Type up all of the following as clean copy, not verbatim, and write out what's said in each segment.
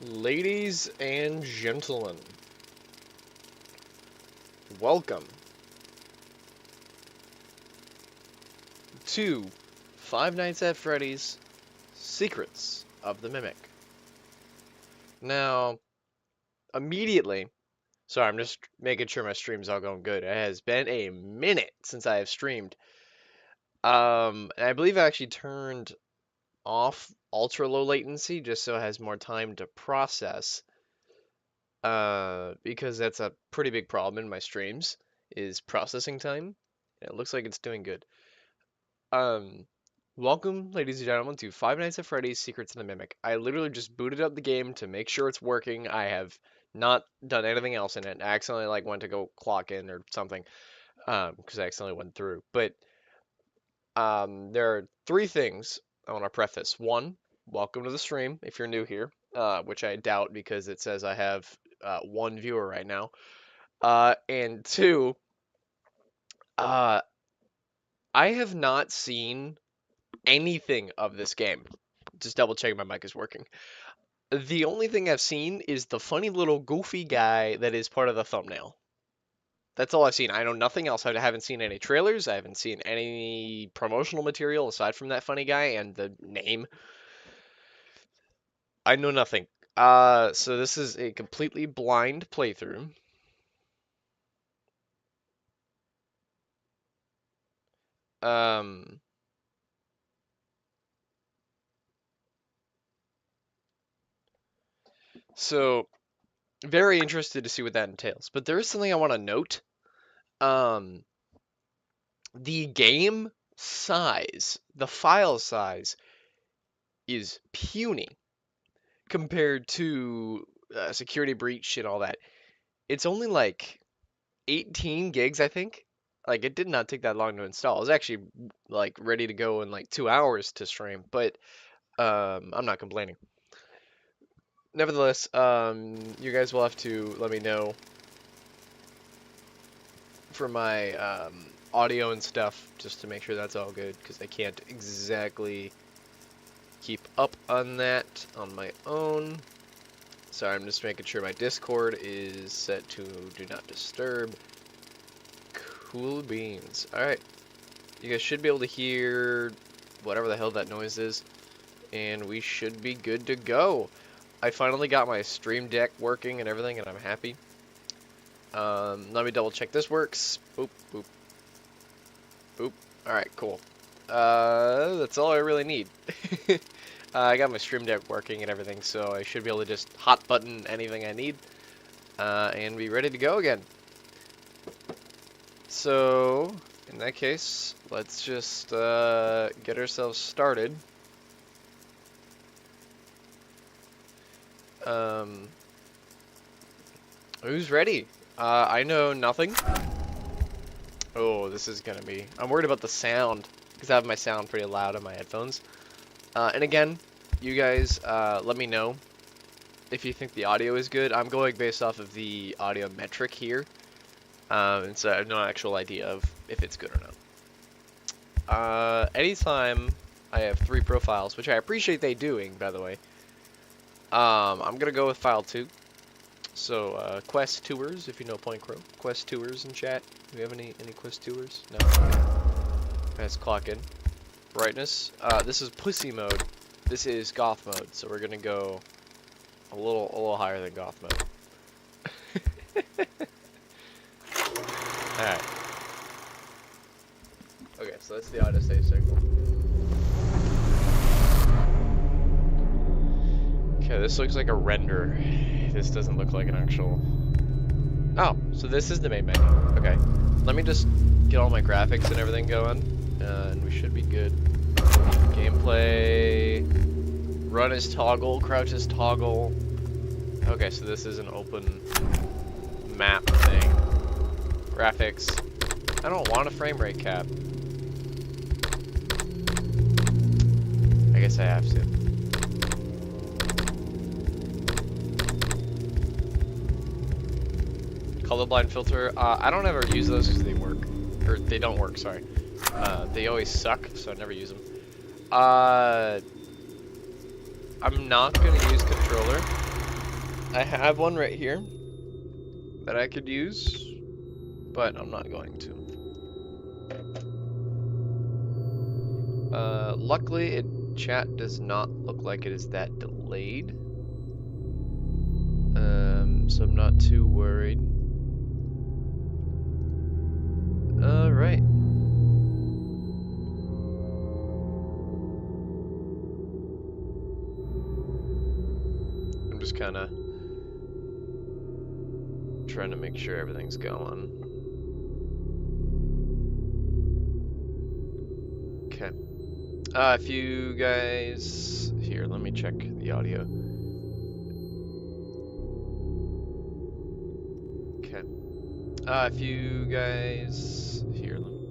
Ladies and gentlemen, welcome to Five Nights at Freddy's Secrets of the Mimic. Now, immediately, sorry, I'm just making sure my stream's all going good. It has been a minute since I have streamed. And I believe I actually turned off ultra low latency just so it has more time to process. Because that's a pretty big problem in my streams, is processing time. And it looks like it's doing good. Um, Welcome, ladies and gentlemen, to Five Nights at Freddy's Secrets of the Mimic. I literally just booted up the game to make sure it's working. I have not done anything else in it. I accidentally went to go clock in or something, because I accidentally went through. But there are three things I want to preface. One, welcome to the stream if you're new here, which I doubt because it says I have one viewer right now. And two, I have not seen anything of this game. Just double checking my mic is working. The only thing I've seen is the funny little goofy guy that is part of the thumbnail. That's all I've seen. I know nothing else. I haven't seen any trailers. I haven't seen any promotional material aside from that funny guy and the name. I know nothing. So this is a completely blind playthrough. So very interested to see what that entails. But there is something I want to note. The game size, the file size, is puny compared to Security Breach and all that. It's only like 18 gigs, I think. Like, it did not take that long to install. I was actually like ready to go in like 2 hours to stream, but I'm not complaining. Nevertheless, you guys will have to let me know for my audio and stuff, just to make sure that's all good, because I can't exactly keep up on that on my own. Sorry, I'm just making sure my Discord is set to do not disturb. Cool beans. Alright. You guys should be able to hear whatever the hell that noise is, and we should be good to go. I finally got my stream deck working and everything, and I'm happy. Let me double check this works. Boop, boop. Boop. Alright, cool. That's all I really need. I got my stream deck working and everything, so I should be able to just hot button anything I need, and be ready to go again. So, in that case, let's just get ourselves started. Who's ready? I know nothing. Oh, this is gonna be... I'm worried about the sound, because I have my sound pretty loud on my headphones. And again, you guys, let me know if you think the audio is good. I'm going based off of the audio metric here, and so I have no actual idea of if it's good or not. Anytime I have 3 profiles, which I appreciate they doing, by the way, I'm gonna go with file 2. So, quest tours, if you know Point Crow. Quest tours in chat. Do we have any quest tours? No. Okay. Let's clock in. Brightness. This is pussy mode. This is goth mode, so we're gonna go a little higher than goth mode. Alright. Okay, so that's the auto save signal. Okay, this looks like a render. This doesn't look like an actual... Oh, so this is the main menu. Okay. Let me just get all my graphics and everything going, and we should be good. Gameplay... Run is toggle, crouch is toggle. Okay, so this is an open map thing. Graphics. I don't want a frame rate cap. I guess I have to. Colorblind filter. I don't ever use those because they work. Or they don't work, sorry. They always suck, so I never use them. I'm not going to use controller I have one right here that I could use, but I'm not going to. Luckily, chat does not look like it is that delayed. So I'm not too worried. Alright. I'm just kind of trying to make sure everything's going. Okay. If you guys... Here, let me check the audio. Okay. If you guys... Here, let me...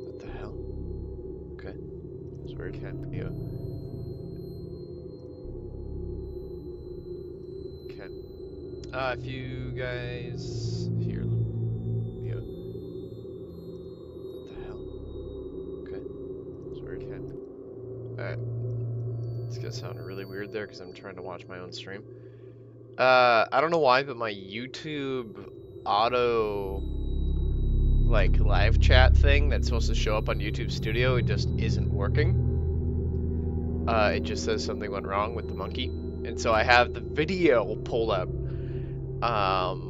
What the hell? Okay. That's weird. Okay. Okay. If you guys... Here, let me... What the hell? Okay. That's weird. Okay. Alright. It's gonna sound really weird there because I'm trying to watch my own stream. I don't know why, but my YouTube auto like live chat thing that's supposed to show up on YouTube Studio, it just isn't working. It just says something went wrong with the monkey. And so I have the video pulled up,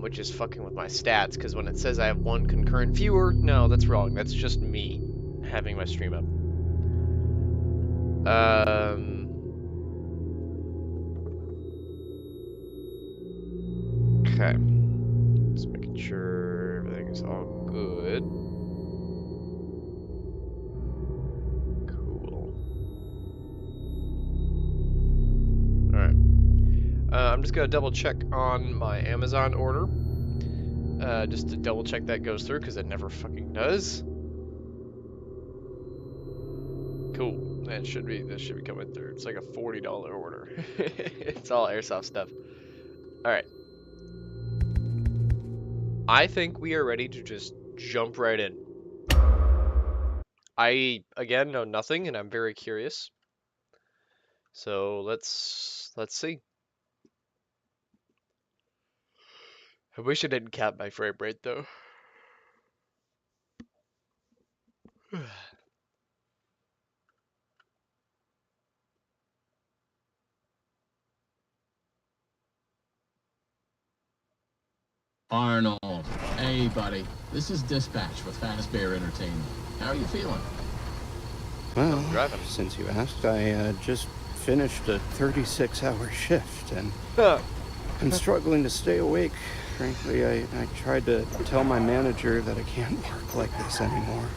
which is fucking with my stats, because when it says I have one concurrent viewer, no, that's wrong. That's just me having my stream up. Okay. Just making sure everything's all good. Cool. Alright. I'm just gonna double check on my Amazon order. Just to double check that goes through, because it never fucking does. Cool. This should be coming through. It's like a $40 order. It's all airsoft stuff. Alright. I think we are ready to just jump right in. I, again, know nothing, and I'm very curious. So let's see. I wish I didn't cap my frame rate, though. Arnold, hey buddy, this is Dispatch with Fazbear Entertainment. How are you feeling? Well, driving. since you asked, I just finished a 36-hour shift, and I'm struggling to stay awake. Frankly, I tried to tell my manager that I can't work like this anymore.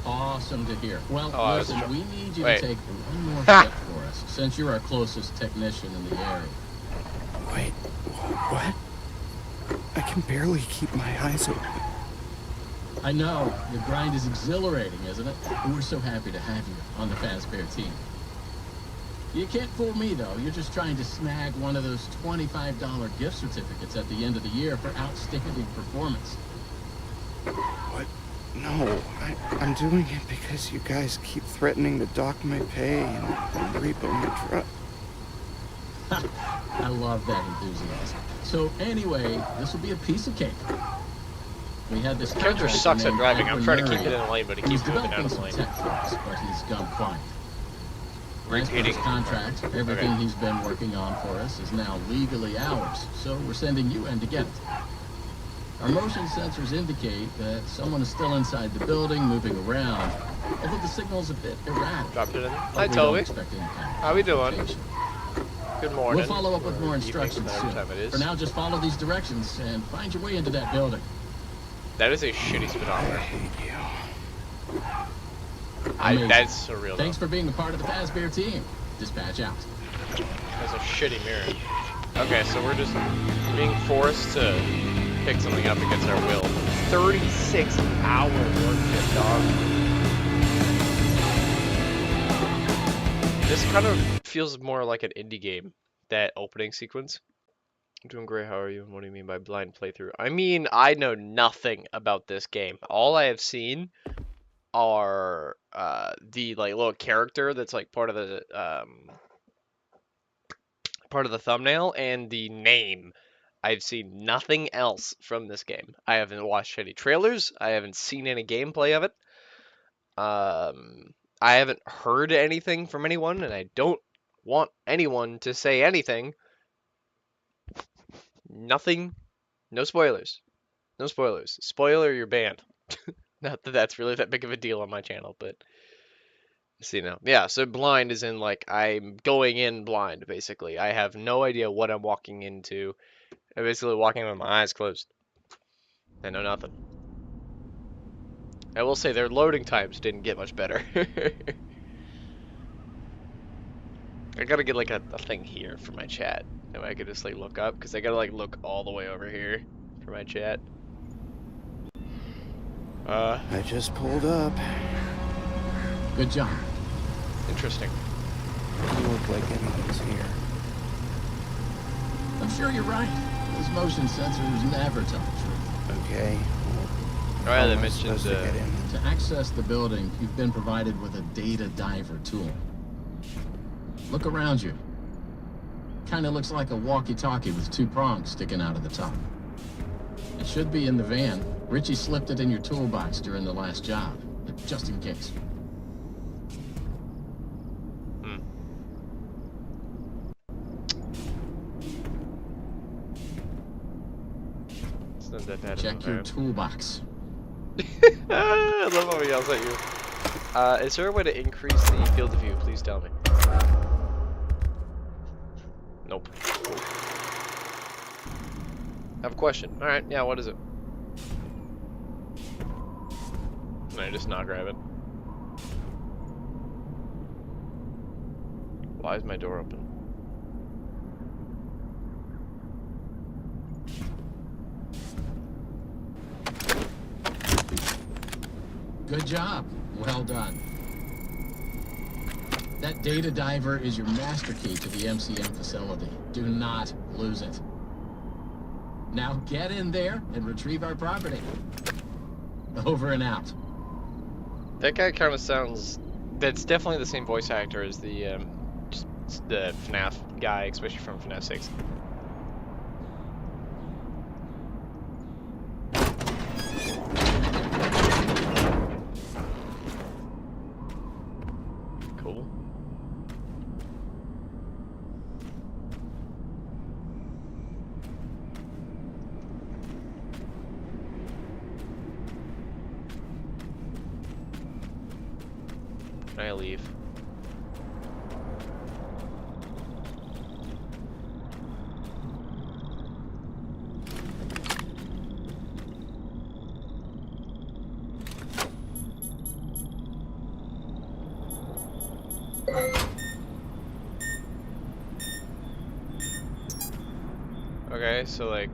Awesome to hear. Well, listen, we need you Wait. to take one more shift for us, since you're our closest technician in the area. Wait, what? I can barely keep my eyes open. I know, the grind is exhilarating, isn't it? We're so happy to have you on the Fazbear team. You can't fool me, though. You're just trying to snag one of those $25 gift certificates at the end of the year for outstanding performance. What? No, I'm doing it because you guys keep threatening to dock my pay and repo my truck. I love that enthusiasm. So anyway, this will be a piece of cake. We had this Character sucks at driving. I'm trying to keep it in Murray. the lane, but he He's keeps moving out developing of the some lane. tech for us, but he's gone quiet. As per Repeating. his contract, everything Okay. he's been working on for us is now legally ours, so we're sending you in to get it. Our motion sensors indicate that someone is still inside the building, moving around, although the signal's a bit erratic. Dropped it in. But Hi, we don't Toby. expect any kind of How we doing? confrontation. Good morning. We'll follow up with or more evening, instructions whatever soon. time it is. For now, just follow these directions and find your way into that building. That is a shitty I speedometer. hate you. Amazing. That's surreal. Thanks for being a part of the Fazbear team. Dispatch out. That's a shitty mirror. Okay, so we're just being forced to pick something up against our will. 36-hour work shift, dog. This kind of feels more like an indie game, that opening sequence. I'm doing great, how are you? And what do you mean by blind playthrough? I mean, I know nothing about this game. All I have seen are the like little character that's like part of the part of the thumbnail and the name. I've seen nothing else from this game. I haven't watched any trailers. I haven't seen any gameplay of it. I haven't heard anything from anyone, and I don't want anyone to say anything. Nothing. No spoilers. No spoilers. Spoiler, you're banned. Not that that's really that big of a deal on my channel, but see now. Yeah, so blind is in like I'm going in blind, basically. I have no idea what I'm walking into. I'm basically walking with my eyes closed. I know nothing. I will say their loading times didn't get much better. I gotta get like a thing here for my chat. That way I could just like look up, because I gotta like look all the way over here for my chat. I just pulled up. Good job. Interesting. Doesn't look like anyone's here. I'm sure you're right. Those motion sensors never tell the truth. Okay. Alright, they How am I mentioned supposed to get in? To access the building, you've been provided with a data diver tool. Look around you. Kinda looks like a walkie-talkie with 2 prongs sticking out of the top. It should be in the van. Richie slipped it in your toolbox during the last job, just in case. It's not that bad. Check your toolbox. I love how he yells at you. Is there a way to increase the field of view? Please tell me. Nope. Cool. I have a question. Alright, yeah, what is it? Can I just not grab it? Why is my door open? Good job. Well done. That data diver is your master key to the MCM facility. Do not lose it. Now get in there and retrieve our property. Over and out. That guy kind of sounds... That's definitely the same voice actor as the FNAF guy, especially from FNAF 6. Cool. Can I leave? Okay, so like...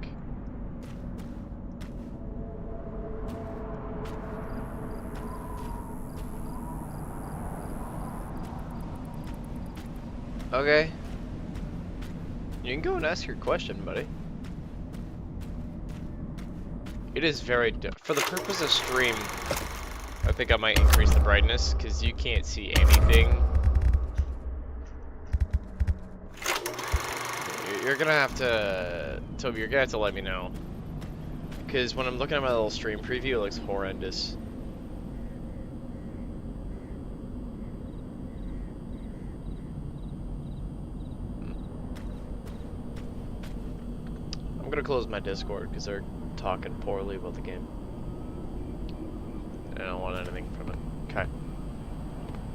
Okay. You can go and ask your question, buddy. It is very... For the purpose of stream, I think I might increase the brightness, because you can't see anything. You're gonna have to... Toby, you're gonna have to let me know. Because when I'm looking at my little stream preview, it looks horrendous. I'm gonna close my Discord because they're talking poorly about the game. I don't want anything from it. Okay.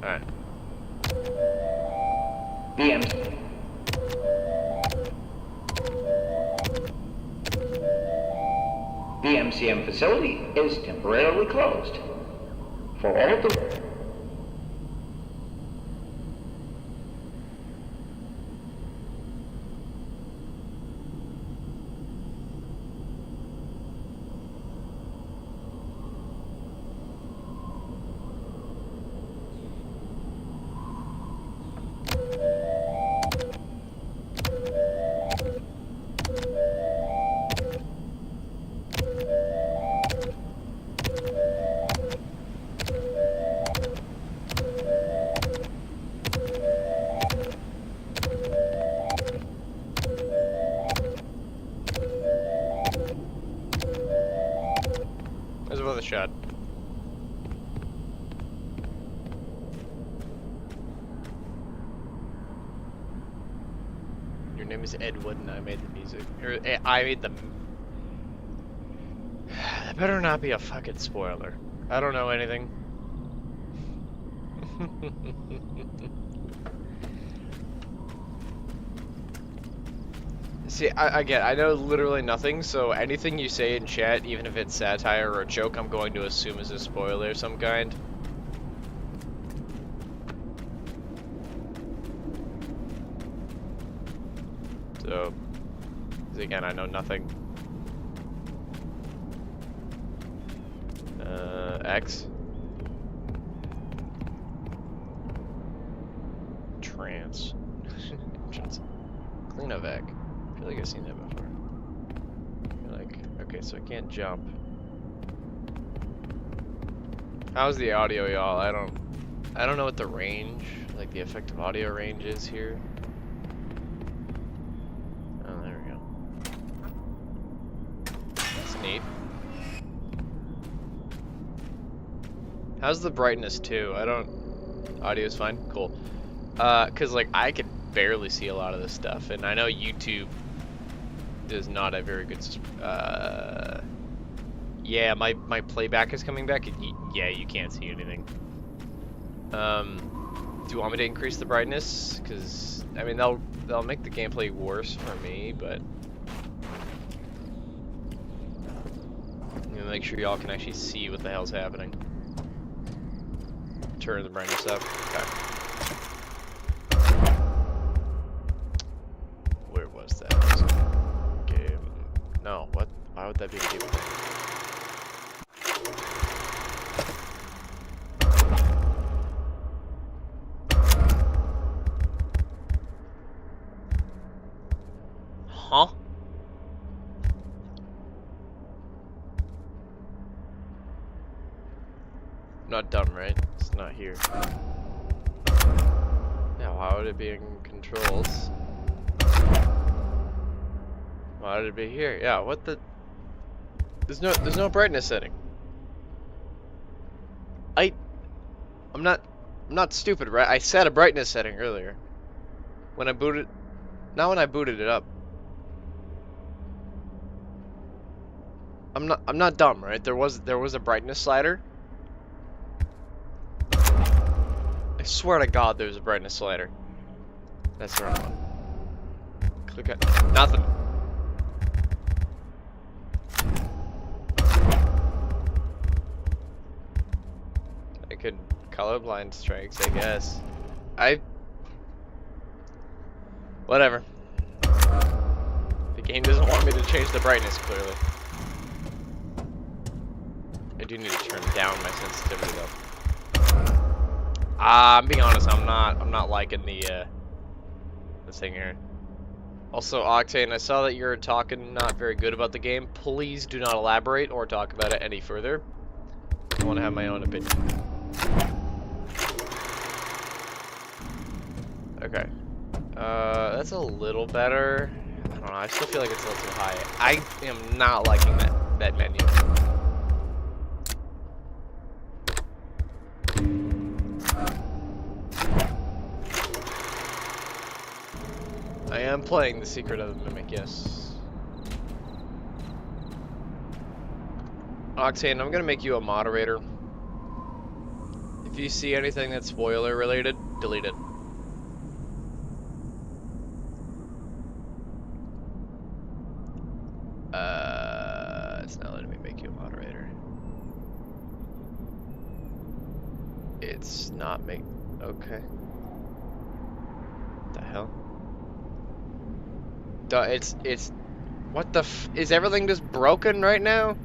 Alright. BM. The MCM facility is temporarily closed. For all the... shot. Your name is Ed Wood and I made the music. Or, I made the... That better not be a fucking spoiler. I don't know anything. See, again, I know literally nothing, so anything you say in chat, even if it's satire or a joke, I'm going to assume is a spoiler of some kind. So, again, I know nothing. X. Trance. Clean a vac. I feel like I've seen that before. Like, okay, so I can't jump. How's the audio, y'all? I don't know what the range, like the effective audio range is here. Oh, there we go. That's neat. How's the brightness too? Audio's fine? Cool. Cause like I can barely see a lot of this stuff, and I know YouTube does not have very good, yeah, my playback is coming back, and yeah, you can't see anything. Do you want me to increase the brightness? Cause, I mean, they'll make the gameplay worse for me, but make sure y'all can actually see what the hell's happening. Turn the brightness up. Okay. Where was that? Game. No, what? Why would that be a game? Huh? Not dumb, right? It's not here. Now, how would it be in controls? Why would it be here? Yeah, what the? There's no brightness setting. I'm not stupid, right? I set a brightness setting earlier. When I booted, not when I booted it up. I'm not dumb, right? There was a brightness slider. I swear to God, there's a brightness slider. That's the wrong one. Click it. Nothing. I could colorblind strikes, I guess. Whatever. The game doesn't want me to change the brightness, clearly. I do need to turn down my sensitivity, though. I'm being honest, I'm not liking the this thing here. Also, Octane, I saw that you're talking not very good about the game. Please do not elaborate or talk about it any further. I want to have my own opinion. Okay. That's a little better. I don't know, I still feel like it's a little too high. I am not liking that menu. I am playing The Secret of the Mimic, yes. Octane, I'm gonna make you a moderator. If you see anything that's spoiler related, delete it. It's not letting me make you a moderator. It's not okay. What the hell? It's what the is everything just broken right now?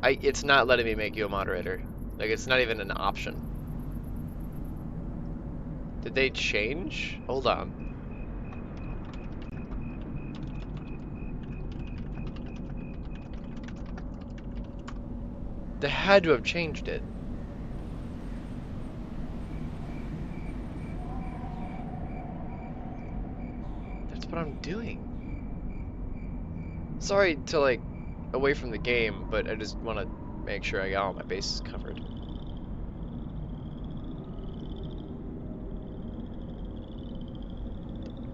It's not letting me make you a moderator. Like, it's not even an option. Did they change? Hold on. They had to have changed it. That's what I'm doing. Sorry to, like, away from the game, but I just want to make sure I got all my bases covered.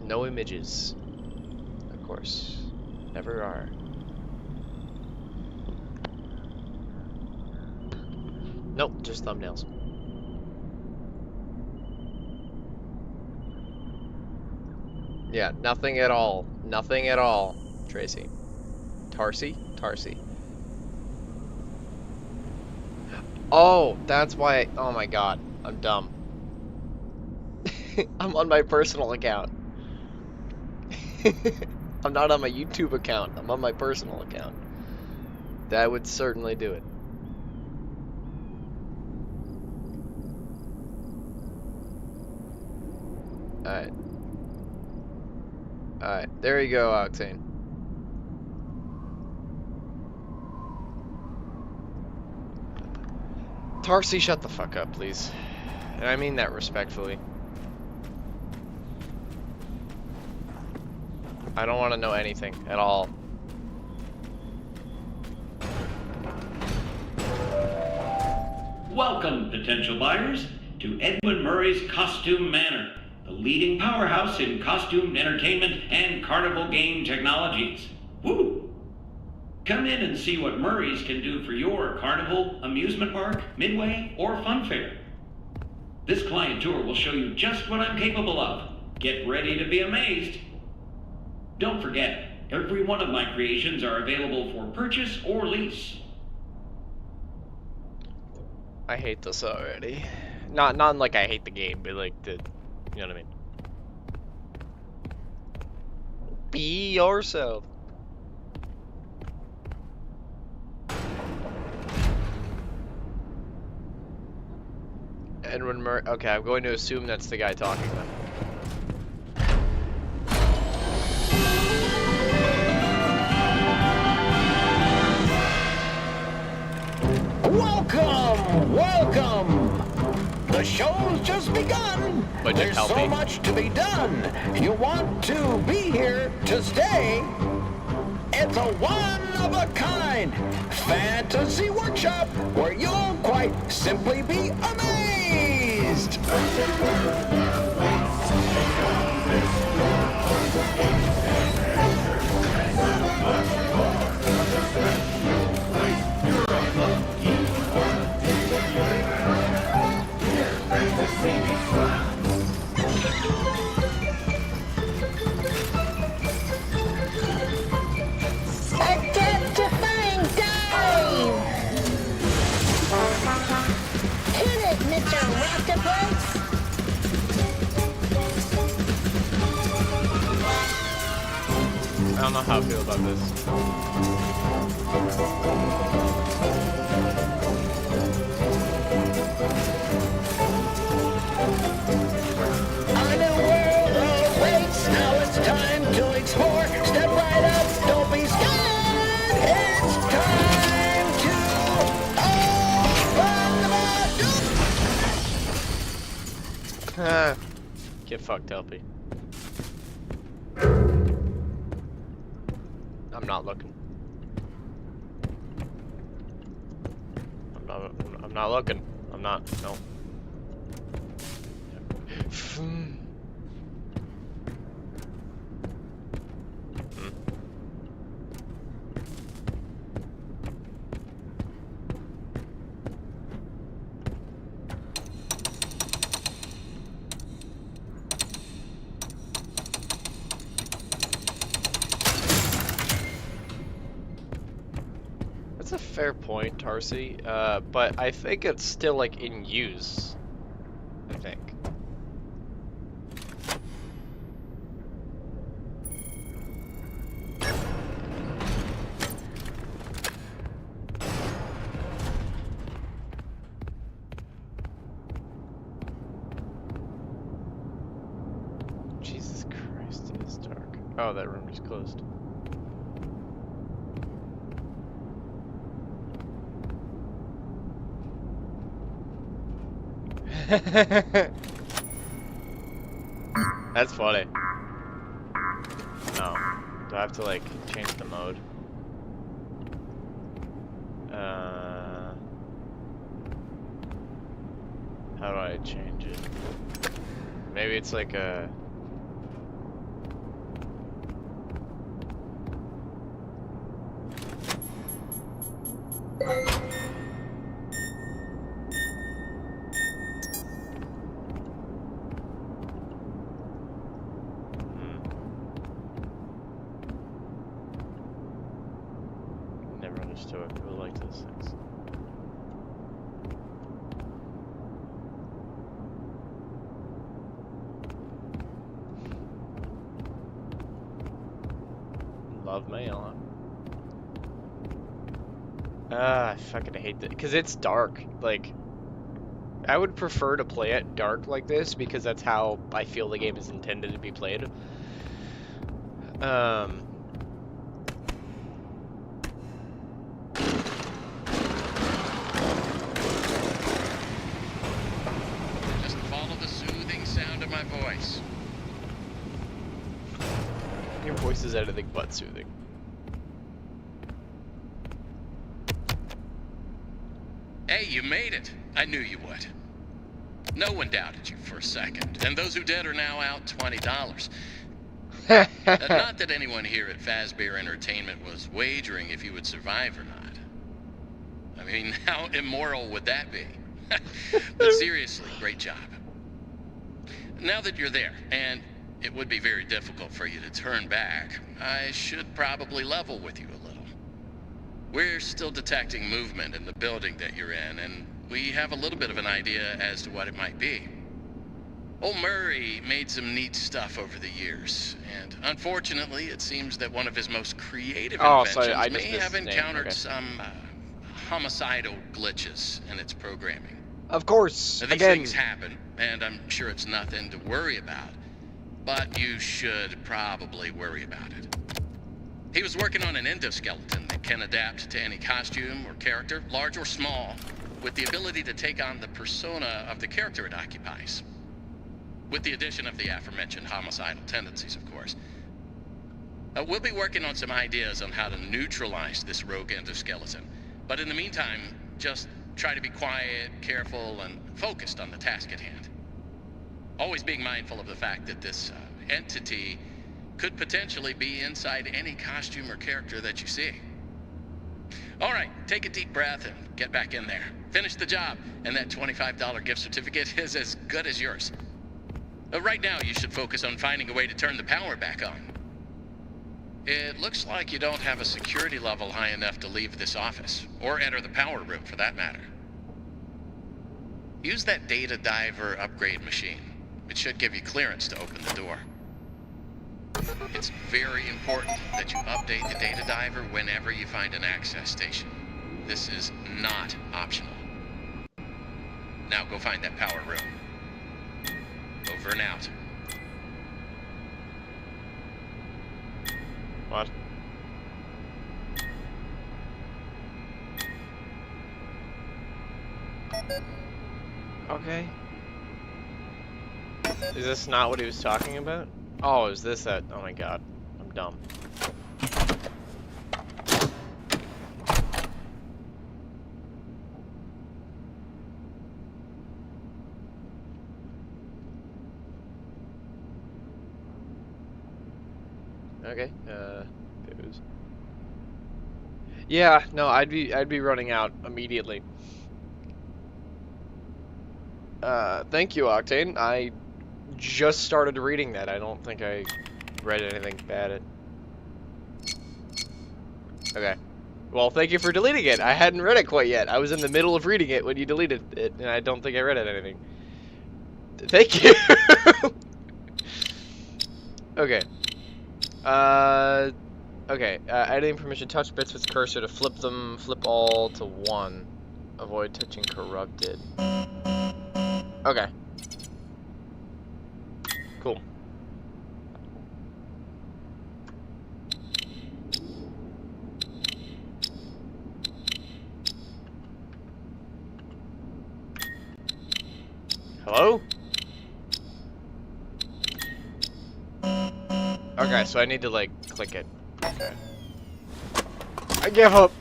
No images. Of course. Never are. Nope, just thumbnails. Yeah, nothing at all. Nothing at all, Tracy. Tarsi? Tarsi. Oh, that's why oh my god, I'm dumb. I'm on my personal account. I'm not on my YouTube account. I'm on my personal account. That would certainly do it. Alright. Alright, there you go, Octane. Tarsi, shut the fuck up, please. And I mean that respectfully. I don't want to know anything at all. Welcome, potential buyers, to Edwin Murray's Costume Manor, the leading powerhouse in costume entertainment and carnival game technologies. Woo! Come in and see what Murray's can do for your carnival, amusement park, midway, or fun fair. This client tour will show you just what I'm capable of. Get ready to be amazed. Don't forget, every one of my creations are available for purchase or lease. I hate this already. Not like I hate the game, but like the, you know what I mean? Be yourself. Edwin Murray. Okay, I'm going to assume that's the guy talking then. Welcome! Welcome! The show's just begun! Budget There's help so me. much to be done! You want to be here to stay? It's a one-of-a-kind fantasy workshop where you'll quite simply be amazed! Identifying dive! Hit it, Mr. Octopus! I don't know how I feel about this. A new world awaits, now it's time to explore. Step right up, don't be scared. It's time to open the door. Get fucked, LP. I'm not looking. I'm not looking. I'm not. No. That's a fair point, Tarsi. But I think it's still like in use. I think. Jesus Christ, it is dark. Oh, that room is closed. That's funny. No. Do I have to like change the mode? How do I change it? Maybe it's like a... Never understood what people like those things. Love mail, huh? I fucking hate that. Because it's dark. Like, I would prefer to play it dark like this because that's how I feel the game is intended to be played. Just follow the soothing sound of my voice. Your voice is anything but soothing. Hey, you made it. I knew you would. No one doubted you for a second, and those who did are now out $20. Not that anyone here at Fazbear Entertainment was wagering if you would survive or not. I mean, how immoral would that be? But seriously, great job. Now that you're there, and it would be very difficult for you to turn back, I should probably level with you a little. We're still detecting movement in the building that you're in, and we have a little bit of an idea as to what it might be. Old Murray made some neat stuff over the years, and unfortunately, it seems that one of his most creative inventions may have encountered some homicidal glitches in its programming. Of course, Now, these things happen, and I'm sure it's nothing to worry about, but you should probably worry about it. He was working on an endoskeleton that can adapt to any costume or character, large or small, with the ability to take on the persona of the character it occupies. With the addition of the aforementioned homicidal tendencies, of course. We'll be working on some ideas on how to neutralize this rogue endoskeleton. But in the meantime, just try to be quiet, careful, and focused on the task at hand. Always being mindful of the fact that this entity could potentially be inside any costume or character that you see. All right, take a deep breath and get back in there. Finish the job, and that $25 gift certificate is as good as yours. Right now, you should focus on finding a way to turn the power back on. It looks like you don't have a security level high enough to leave this office, or enter the power room for that matter. Use that data diver upgrade machine. It should give you clearance to open the door. It's very important that you update the data diver whenever you find an access station. This is not optional. Now go find that power room. Over and out. What? Okay. Is this not what he was talking about? Oh, is this that? Oh my god. I'm dumb. Okay, there's... Yeah, no, I'd be running out immediately. Thank you, Octane. I just started reading that. I don't think I read anything bad. Okay. Well, thank you for deleting it. I hadn't read it quite yet. I was in the middle of reading it when you deleted it, and I don't think I read it anything. Thank you. Okay. Okay. Editing permission. Touch bits with cursor to flip them. Flip all to 1. Avoid touching corrupted. Okay. Cool. Hello? Okay, so I need to, like, click it. Okay. I give up!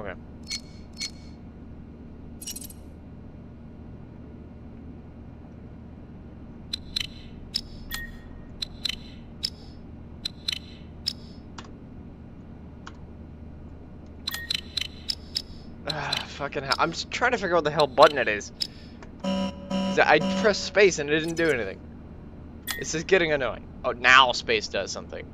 Okay. Fucking hell. I'm just trying to figure out what the hell button it is. 'Cause I pressed space and it didn't do anything. This is getting annoying. Oh, now space does something.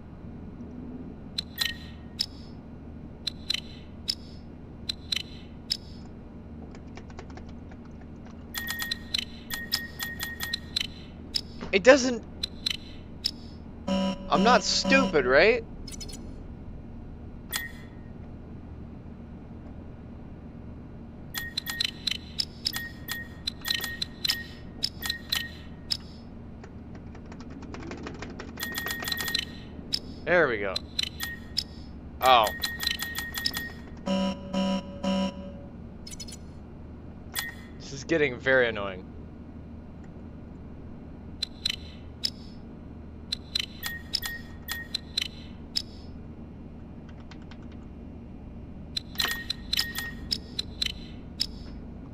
It doesn't... I'm not stupid, right? There we go. Oh. This is getting very annoying.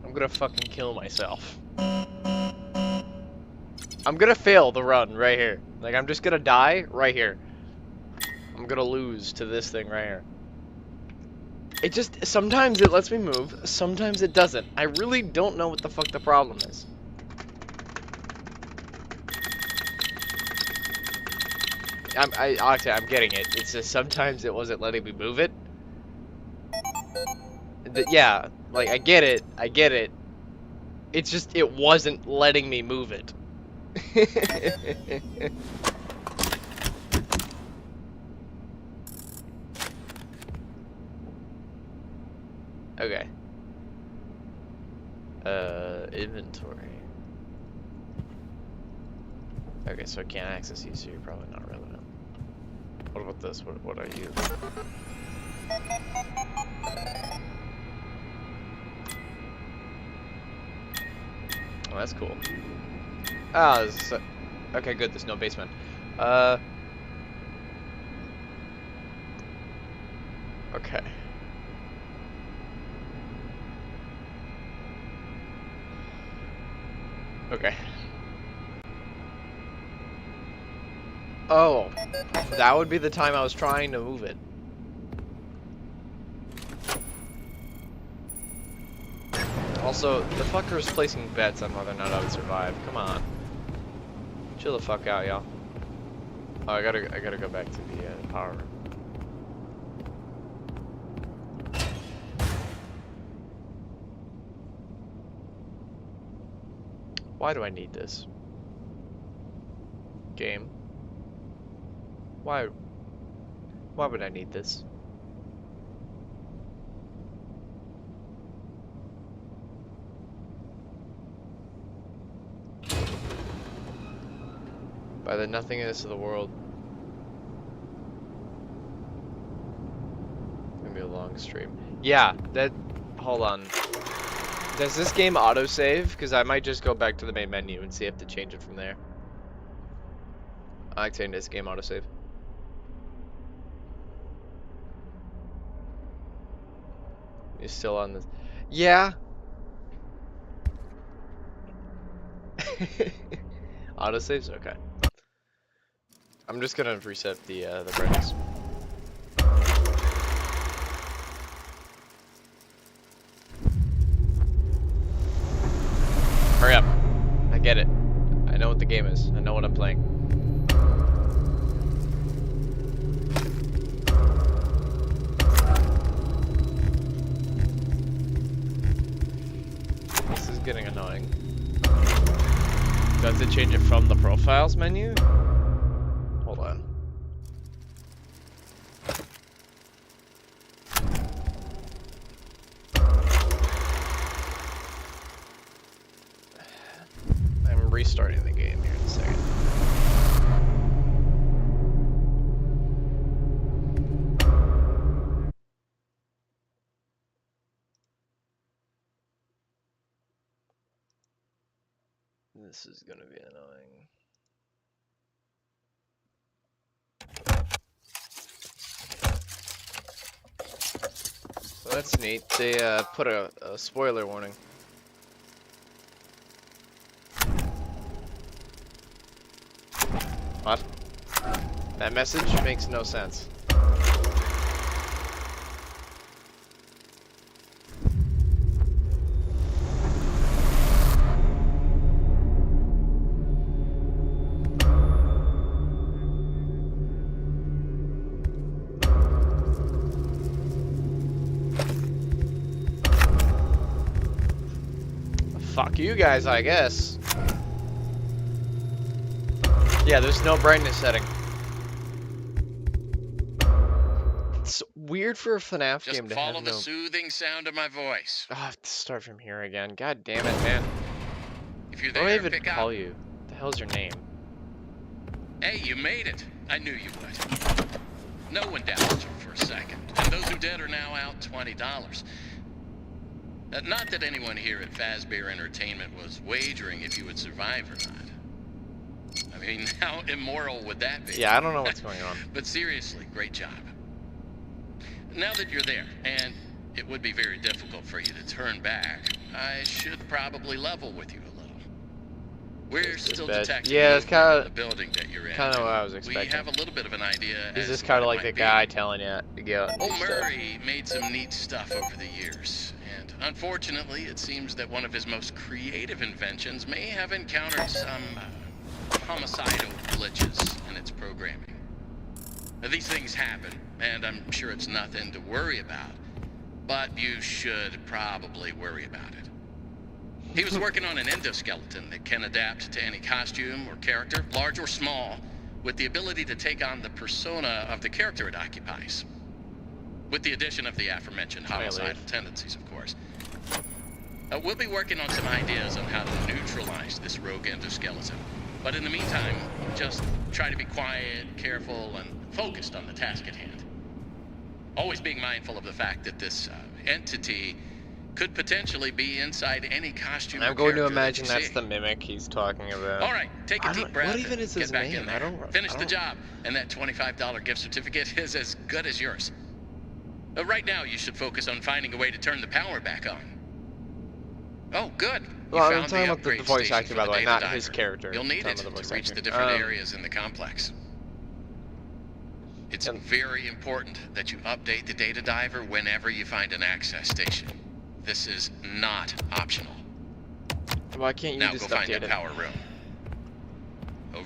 I'm gonna fucking kill myself. I'm gonna fail the run right here. Like, I'm just gonna die right here. I'm gonna lose to this thing right here. It just, sometimes it lets me move, sometimes it doesn't. I really don't know what the fuck the problem is. Actually, I'm getting it. It's just sometimes it wasn't letting me move it. Yeah, like, I get it. It's just, it wasn't letting me move it. Okay. Inventory. Okay, so I can't access you, so you're probably not relevant. What about this? What are you? Oh, that's cool. Ah, okay, good. There's no basement. Okay. Okay. Oh, that would be the time I was trying to move it. Also, the fucker is placing bets on whether or not I would survive. Come on. Chill the fuck out, y'all. Oh, I gotta go back to the power room. Why do I need this? Game. Why would I need this? By the nothingness of the world. It's gonna be a long stream. Yeah, hold on. Does this game autosave? Because I might just go back to the main menu and see if to change it from there. I like saying this game autosave. You're still on this. Yeah. Autosaves? Okay. I'm just gonna reset the brightness. Hurry up. I get it. I know what the game is. I know what I'm playing. This is getting annoying. Does it change it from the profiles menu? Hold on. I'm restarting the game here in a second. This is gonna be annoying. So That's neat. They put a spoiler warning. What? That message makes no sense. Fuck you guys, I guess. Yeah, there's no brightness setting. It's weird for a FNAF Just game to follow have the no... soothing sound of my voice. Ah, I have to start from here again. God damn it, man. If you're What do I there, even pick call up. you? What the hell's your name? Hey, you made it. I knew you would. No one doubted you for a second. And those who did are now out $20. Not that anyone here at Fazbear Entertainment was wagering if you would survive or not. I mean, how immoral would that be? Yeah, I don't know what's going on. But seriously, great job. Now that you're there, and it would be very difficult for you to turn back, I should probably level with you a little. We're still bad. detecting Yeah, it's movement in kinda- the building that you're in. Kinda what I was We expecting. have a little bit of an idea. Is as this to kind of what like it the might be. guy telling you to go out and do Old stuff? Murray made some neat stuff over the years, and unfortunately, it seems that one of his most creative inventions may have encountered some homicidal glitches in its programming. Now, these things happen, and I'm sure it's nothing to worry about, but you should probably worry about it. He was working on an endoskeleton that can adapt to any costume or character, large or small, with the ability to take on the persona of the character it occupies. With the addition of the aforementioned homicidal tendencies, of course. We'll be working on some ideas on how to neutralize this rogue endoskeleton. But in the meantime, just try to be quiet, careful, and focused on the task at hand. Always being mindful of the fact that this entity could potentially be inside any costume I'm or going to character that imagine you that's see. the mimic he's talking about. All right, take a I deep don't- breath. what even and is his get back name? in there. I don't- Finish I the don't- job, and that $25 gift certificate is as good as yours. Right now, you should focus on finding a way to turn the power back on. Oh, good. Well, I'm found talking about upgrade the voice station acting, for by the way, data not his diver. character. You'll need I'm it talking about the to voice reach the actor. different areas in the complex. It's And- very important that you update the data diver whenever you find an access station. This is not optional. Why can't you Now just go find update that it? power room. Over.